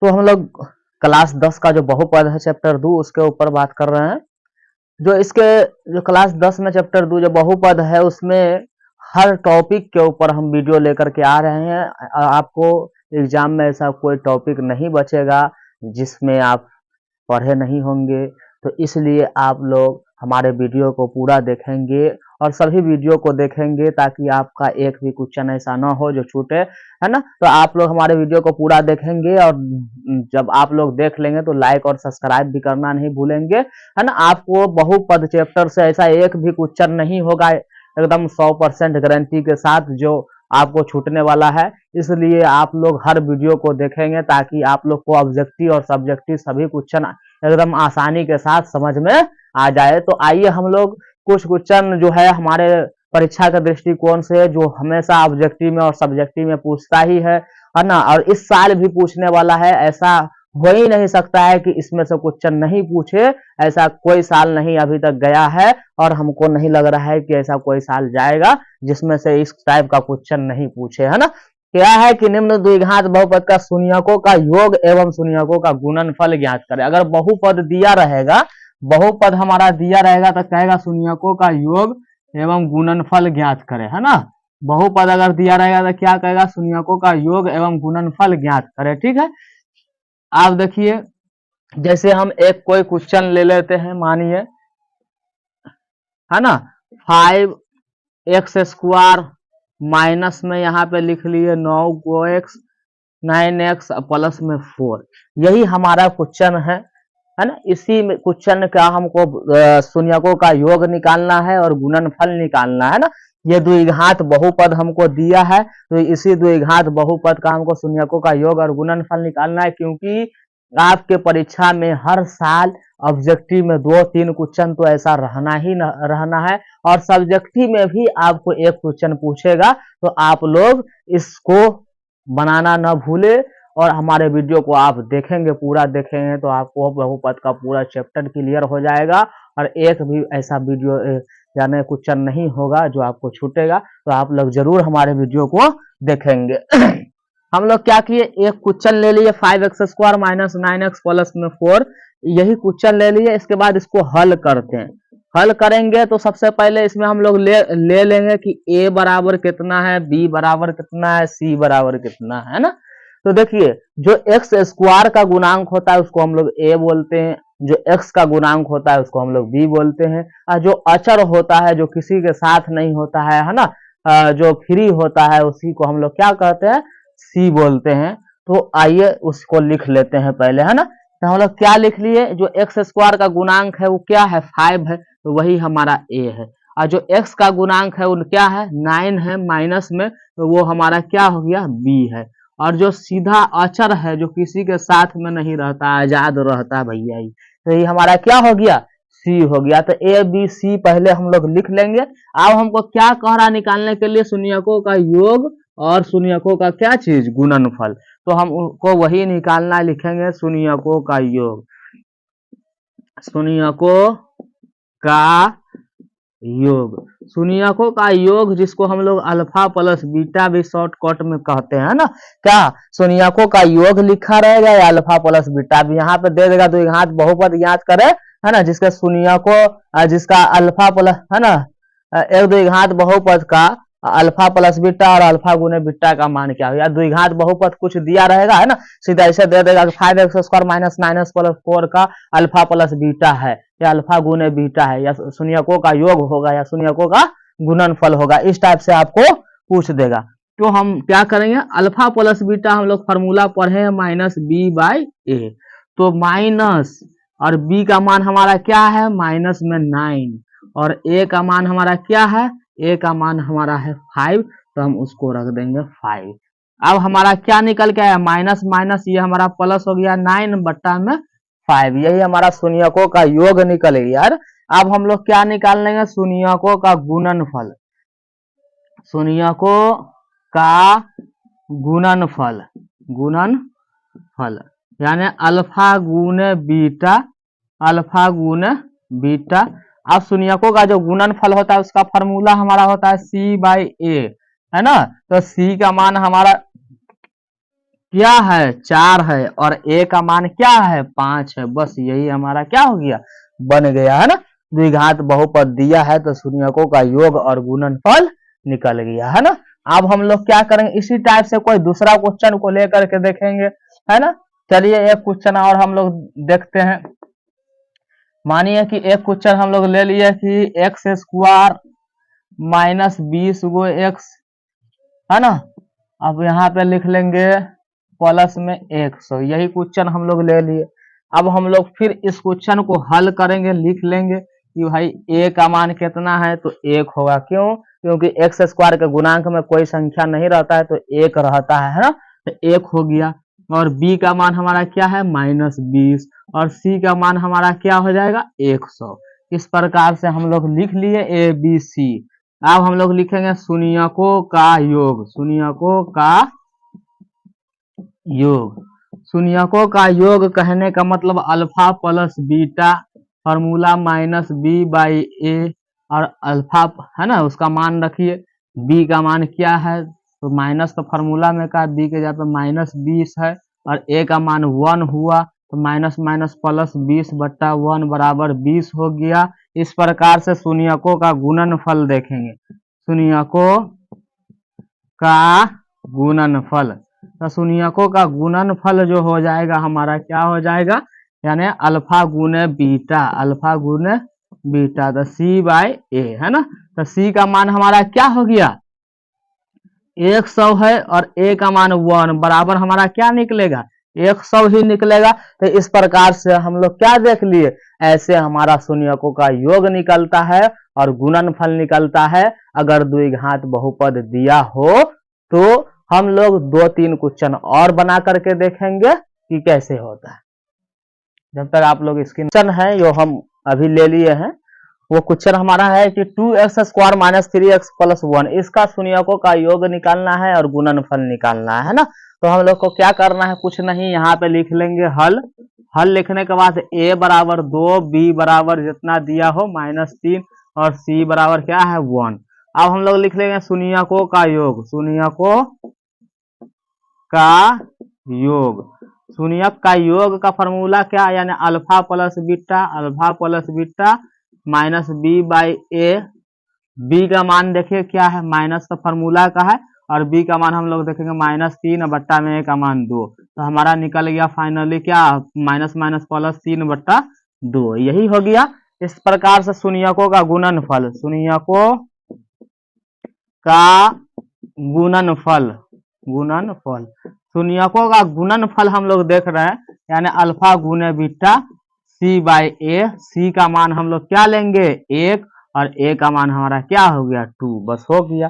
तो हम लोग क्लास 10 का जो बहुपद है चैप्टर 2 उसके ऊपर बात कर रहे हैं। जो इसके जो क्लास 10 में चैप्टर 2 जो बहुपद है उसमें हर टॉपिक के ऊपर हम वीडियो लेकर के आ रहे हैं। आपको एग्जाम में ऐसा कोई टॉपिक नहीं बचेगा जिसमें आप पढ़े नहीं होंगे, तो इसलिए आप लोग हमारे वीडियो को पूरा देखेंगे और सभी वीडियो को देखेंगे ताकि आपका एक भी क्वेश्चन ऐसा ना हो जो छूटे, है ना। तो आप लोग हमारे वीडियो को पूरा देखेंगे और जब आप लोग देख लेंगे तो लाइक और सब्सक्राइब भी करना नहीं भूलेंगे, है ना। आपको बहुपद चैप्टर से ऐसा एक भी क्वेश्चन नहीं होगा एकदम 100% गारंटी के साथ जो आपको छूटने वाला है। इसलिए आप लोग हर वीडियो को देखेंगे ताकि आप लोग को ऑब्जेक्टिव और सब्जेक्टिव सभी क्वेश्चन एकदम आसानी के साथ समझ में आ जाए। तो आइए हम लोग कुछ क्वेश्चन जो है हमारे परीक्षा के दृष्टिकोण से जो हमेशा ऑब्जेक्टिव में और सब्जेक्टिव में पूछता ही है ना, और इस साल भी पूछने वाला है। ऐसा हो ही नहीं सकता है कि इसमें से क्वेश्चन नहीं पूछे, ऐसा कोई साल नहीं अभी तक गया है और हमको नहीं लग रहा है कि ऐसा कोई साल जाएगा जिसमें से इस टाइप का क्वेश्चन नहीं पूछे, है ना। क्या है कि निम्न द्विघात बहुपद का शून्यकों का योग एवं शून्यकों का गुणनफल ज्ञात करें। अगर बहुपद दिया रहेगा, बहुपद हमारा दिया रहेगा तो कहेगा शून्यकों का योग एवं गुणनफल ज्ञात करें, है ना। बहुपद अगर दिया रहेगा तो क्या कहेगा, शून्यकों का योग एवं गुणनफल ज्ञात करें, ठीक है। आप देखिए जैसे हम एक कोई क्वेश्चन ले लेते हैं, मानिए, है ना, 5x² माइनस में यहाँ पे लिख लिए 9x 9x प्लस में 4, यही हमारा क्वेश्चन है ना। इसी में क्वेश्चन का हमको शून्यकों का योग निकालना है और गुणनफल निकालना है ना। ये द्विघात बहुपद हमको दिया है तो इसी द्विघात बहुपद का हमको शून्यकों का योग और गुणनफल निकालना है, क्योंकि आपके परीक्षा में हर साल ऑब्जेक्टिव में 2-3 क्वेश्चन तो ऐसा रहना है और सब्जेक्टिव में भी आपको एक क्वेश्चन पूछेगा। तो आप लोग इसको बनाना न भूले और हमारे वीडियो को आप देखेंगे, पूरा देखेंगे तो आपको बहुपद का पूरा चैप्टर क्लियर हो जाएगा और एक भी ऐसा वीडियो यानी क्वेश्चन नहीं होगा जो आपको छूटेगा। तो आप लोग जरूर हमारे वीडियो को देखेंगे। हम लोग क्या किए, एक क्वेश्चन ले लिए 5x² माइनस 9x प्लस में 4, यही क्वेश्चन ले लिए। इसके बाद इसको हल करते हैं। हल करेंगे तो सबसे पहले इसमें हम लोग ले लेंगे कि a बराबर कितना है, b बराबर कितना है, c बराबर कितना है ना। तो देखिए जो x² का गुणांक होता है उसको हम लोग a बोलते हैं, जो x का गुणांक होता है उसको हम लोग b बोलते हैं, और जो अचर होता है जो किसी के साथ नहीं होता है ना, जो फ्री होता है उसी को हम लोग क्या कहते हैं, c बोलते हैं। तो आइए उसको लिख लेते हैं पहले, है ना। तो हम लोग क्या लिख लिए, जो x² का गुणांक है वो क्या है, 5 है, तो वही हमारा a है। और जो x का गुणांक है वो क्या है, 9 है माइनस में, तो वो हमारा क्या हो गया, b है। और जो सीधा अचर है जो किसी के साथ में नहीं रहता, आजाद रहता है भैया ही, तो ये हमारा क्या हो गया, c हो गया। तो a b c पहले हम लोग लिख लेंगे। अब हमको क्या कह रहा निकालने के लिए, शून्यकों का योग और शून्यकों का क्या चीज, गुणनफल। तो हम उनको वही निकालना, लिखेंगे शून्यकों का योग, शून्यकों का योग, शून्यकों का योग जिसको हम लोग अल्फा प्लस बीटा भी शॉर्टकट में कहते हैं ना। क्या शून्यकों का योग लिखा रहेगा या अल्फा प्लस बीटा भी यहाँ पे दे देगा। द्विघात बहुपद याद करे, है ना, जिसका शून्यकों जिसका अल्फा प्लस, है ना, एक द्विघात बहुपद का अल्फा प्लस बीटा और अल्फा गुने बीटा का मान क्या होगा। द्विघात बहुपद कुछ दिया रहेगा, है ना, सीधा ऐसे दे देगा 5x² माइनस 9x प्लस 4 का अल्फा प्लस बीटा है या अल्फा गुने बीटा है या शून्यकों का योग होगा या शून्यकों का गुणनफल होगा, इस टाइप से आपको पूछ देगा। तो हम क्या करेंगे, अल्फा प्लस बीटा हम लोग फॉर्मूला पढ़े हैं माइनस b/a, तो माइनस और b का मान हमारा क्या है, माइनस में 9 और a का मान हमारा क्या है, a का मान हमारा है 5, तो हम उसको रख देंगे 5। अब हमारा क्या निकल के आया, माइनस माइनस ये हमारा प्लस हो गया 9/5, यही हमारा शून्यकों का योग निकल गया यार। अब हम लोग क्या निकाल लेंगे, शून्यकों का गुणनफल, शून्यकों का गुणनफल, गुणनफल यानी अल्फा गुने बीटा, अल्फा गुने बीटा। अब शून्यकों का जो गुणनफल होता है उसका फॉर्मूला हमारा होता है c/a, है ना। तो c का मान हमारा क्या है 4 है और a का मान क्या है 5 है। बस यही हमारा क्या हो गया, बन गया है ना। द्विघात बहुपद दिया है तो शून्यकों का योग और गुणनफल निकल गया है ना। अब हम लोग क्या करेंगे, इसी टाइप से कोई दूसरा क्वेश्चन को लेकर के देखेंगे, है ना। चलिए एक क्वेश्चन और हम लोग देखते हैं। मानिए कि एक क्वेश्चन हम लोग ले लिए कि एक्स स्क्वायर माइनस 20 गो एक्स, है ना। अब यहाँ पे लिख लेंगे प्लस में 100। यही क्वेश्चन हम लोग ले लिए। अब हम लोग फिर इस क्वेश्चन को हल करेंगे, लिख लेंगे कि भाई a का मान कितना है तो 1 होगा। क्यों? क्योंकि एक्स स्क्वायर के गुणांक में कोई संख्या नहीं रहता है तो 1 रहता है ना, तो 1 हो गया। और b का मान हमारा क्या है -20 और c का मान हमारा क्या हो जाएगा 100। इस प्रकार से हम लोग लिख लिए a b c। अब हम लोग लिखेंगे शून्यकों का योग, शून्यकों का योग। शून्यकों का योग कहने का मतलब alpha plus beta, formula minus B by a और अल्फा, है ना, उसका मान रखिए। बी का मान क्या है तो माइनस, तो फॉर्मूला में का बी के जगह पे -20 है और ए का मान 1 हुआ तो माइनस माइनस प्लस 20/1 बराबर 20 हो गया। इस प्रकार से शून्यकों का गुणनफल देखेंगे, शून्यकों का गुणनफल। तो शून्यकों का गुणनफल जो हो जाएगा हमारा क्या हो जाएगा, यानी अल्फा गुने बीटा, अल्फा गुने बीटा, तो सी बाई ए, है ना। तो सी का मान हमारा क्या हो गया 100 है और ए का मान 1 बराबर हमारा क्या निकलेगा 100 ही निकलेगा। तो इस प्रकार से हम लोग क्या देख लिए, ऐसे हमारा शून्यकों का योग निकलता है और गुणनफल निकलता है। अगर द्विघात बहुपद दिया हो तो हम लोग 2-3 क्वेश्चन और बना करके देखेंगे कि कैसे होता है। जब तक आप लोग स्क्रीन है जो हम अभी ले लिए हैं, वो क्वेश्चन हमारा है कि 2x square minus 3x plus 1, इसका शून्यकों का योग निकालना है और गुणनफल निकालना है ना। तो हम लोग को क्या करना है, कुछ नहीं, यहाँ पे लिख लेंगे हल। हल लिखने के बाद a बराबर 2, b बराबर जितना दिया हो -3 और c बराबर क्या है 1। अब हम लोग लिख लेंगे शून्यकों का योग, शून्यकों का योग। शून्यक का योग का फॉर्मूला क्या, यानी alpha plus beta, alpha plus beta minus B by A. B का मान देखिए क्या है, माइनस का फॉर्मूला का है और बी का मान हम लोग देखेंगे -3 बट्टा में ए का मान 2। तो हमारा निकल गया फाइनली क्या, माइनस माइनस प्लस 3/2, यही हो गया। इस प्रकार से शून्यकों का गुणनफल, शून्यकों का गुणनफल, गुणनफल, शून्यकों का गुणनफल हम लोग देख रहे हैं, यानी अल्फा गुने बीटा सी बाई ए। सी का मान हम लोग क्या लेंगे 1 और ए का मान हमारा क्या हो गया 2, बस हो गया,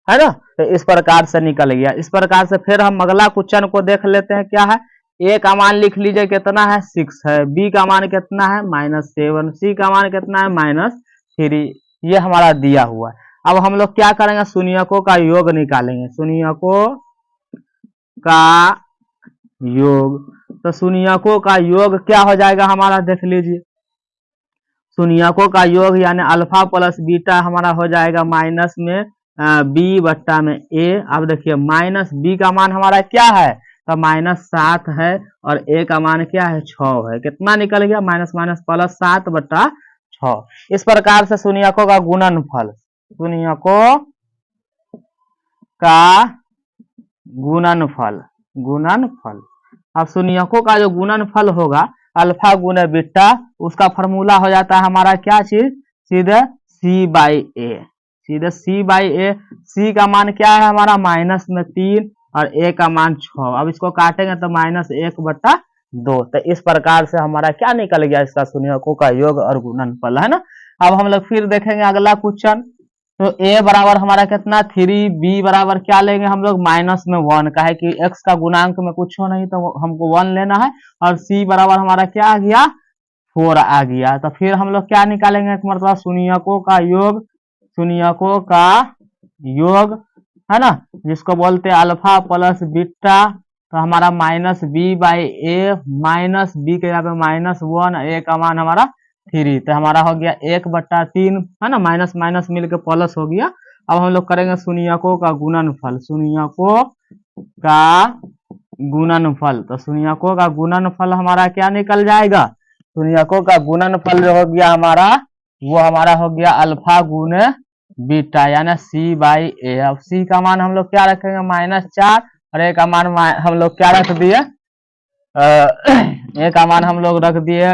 है ना। तो इस प्रकार से निकल गया। इस प्रकार से फिर हम अगला क्वेश्चन को देख लेते हैं, क्या है। ए का मान लिख लीजिए कितना है 6 है, बी का मान कितना है -7, सी का मान कितना है -3, ये हमारा दिया हुआ है। अब हम लोग क्या करेंगे, शून्यकों का योग निकालेंगे, शून्यकों का योग। तो शून्यकों का योग क्या हो जाएगा हमारा, देख लीजिए। शून्यकों का योग यानी अल्फा प्लस बीटा हमारा हो जाएगा माइनस में बी बट्टा में ए। अब देखिए माइनस बी का मान हमारा क्या है तो -7 है और ए का मान क्या है 6 है। कितना निकल गया, माइनस माइनस प्लस 7/6। इस प्रकार से शून्यकों का गुणनफल, शून्यकों का गुणनफल, गुणनफल। अब शून्यकों का जो गुणनफल होगा अल्फा गुने बीटा, उसका फॉर्मूला हो जाता है हमारा क्या चीज, सीधे सी बाई ए, सीधे सी बाई ए। सी का मान क्या है हमारा -3 और ए का मान 6। अब इसको काटेंगे तो -1/2। तो इस प्रकार से हमारा क्या निकल गया, इसका शून्यकों का योग और गुणनफल, है ना। अब हम लोग फिर देखेंगे अगला क्वेश्चन। तो a बराबर हमारा कितना 3, b बराबर क्या लेंगे हम लोग -1 का है कि x का गुणांक में कुछ हो नहीं तो हमको 1 लेना है। और c बराबर हमारा क्या आ गया 4 आ गया। तो फिर हम लोग क्या निकालेंगे, एक मतलब शून्यकों का योग, शून्यकों का योग, है ना, जिसको बोलते हैं अल्फा प्लस बीटा। तो हमारा -b by A, minus B के यहाँ पे -1, ए का मान हमारा 3, तो हमारा हो गया 1/3, है ना, माइनस माइनस मिलकर प्लस हो गया। अब हम लोग करेंगे शून्यकों का गुणनफल, शून्यकों का गुणनफल। तो शून्यकों का गुणनफल हमारा क्या निकल जाएगा? शून्यकों का गुणनफल जो हो गया हमारा, वो हमारा हो गया अल्फा गुने बीटा यानी C/A। अब C का मान हम लोग क्या रखेंगे? -4 और A का मान हम लोग क्या रख दिए? A का मान हम लोग रख दिए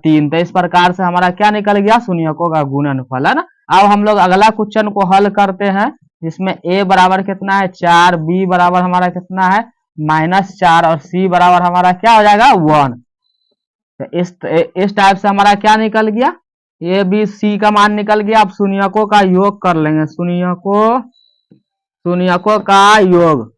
3। तो इस प्रकार से हमारा क्या निकल गया? शून्यकों का गुणनफल, है ना। अब हम लोग अगला क्वेश्चन को हल करते हैं, जिसमें A बराबर कितना है? 4, B बराबर हमारा कितना है? -4 और C बराबर हमारा क्या हो जाएगा? 1। तो इस टाइप से हमारा क्या निकल गया? A B C का मान निकल गया। अब शून्यकों का योग कर लेंगे। शून्यकों का योग,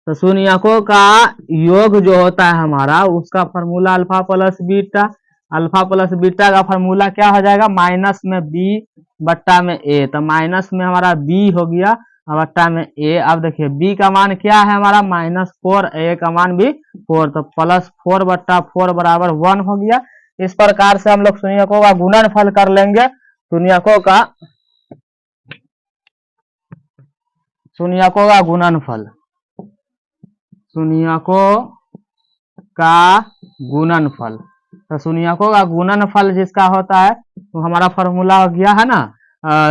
तो शून्यकों का योग जो होता है हमारा, उसका formula alpha plus beta. Alpha plus beta का फॉर्मूला क्या हो जाएगा? माइनस में B बट्टा में A। तो माइनस में हमारा B हो गया और बट्टा में A। अब देखिए B का मान क्या है हमारा? -4, A का मान भी 4। तो +4 बट्टा 4 बराबर 1 हो गया। इस प्रकार से हम लोग शून्यकों का गुणनफल कर लेंगे। शून्यकों का गुणनफल, शून्यकों का गुणनफल। तो शून्यकों का गुणनफल जिसका होता है, तो हमारा फॉर्मूला हो गया है ना,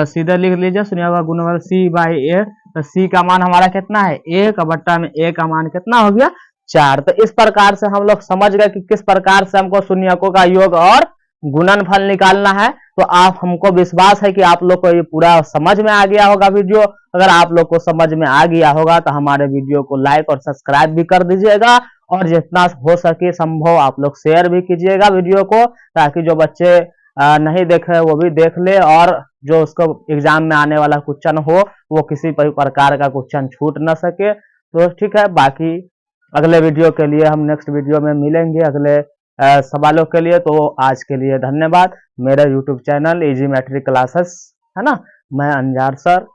सीधे लिख लीजिए शून्यकों का गुणनफल C/A। तो C का मान हमारा कितना है? 1 बट्टा में A का मान कितना हो गया? 4। तो इस प्रकार से हम लोग समझ गए कि किस प्रकार से हमको शून्यकों का योग और गुणनफल निकालना है। तो आप, हमको विश्वास है कि आप लोग को ये पूरा समझ में आ गया होगा वीडियो। अगर आप लोग को समझ में आ गया होगा तो हमारे वीडियो को लाइक और सब्सक्राइब भी कर दीजिएगा, और जितना हो सके संभव आप लोग शेयर भी कीजिएगा वीडियो को, ताकि जो बच्चे नहीं देखे वो भी देख ले, और जो उसको एग्जाम में आने वाला क्वेश्चन हो वो किसी प्रकार का क्वेश्चन छूट न सके। तो ठीक है, बाकी अगले वीडियो के लिए हम नेक्स्ट वीडियो में मिलेंगे अगले सवालों के लिए। तो आज के लिए धन्यवाद। मेरा YouTube channel easy matric classes, है ना, मैं अंजार सर।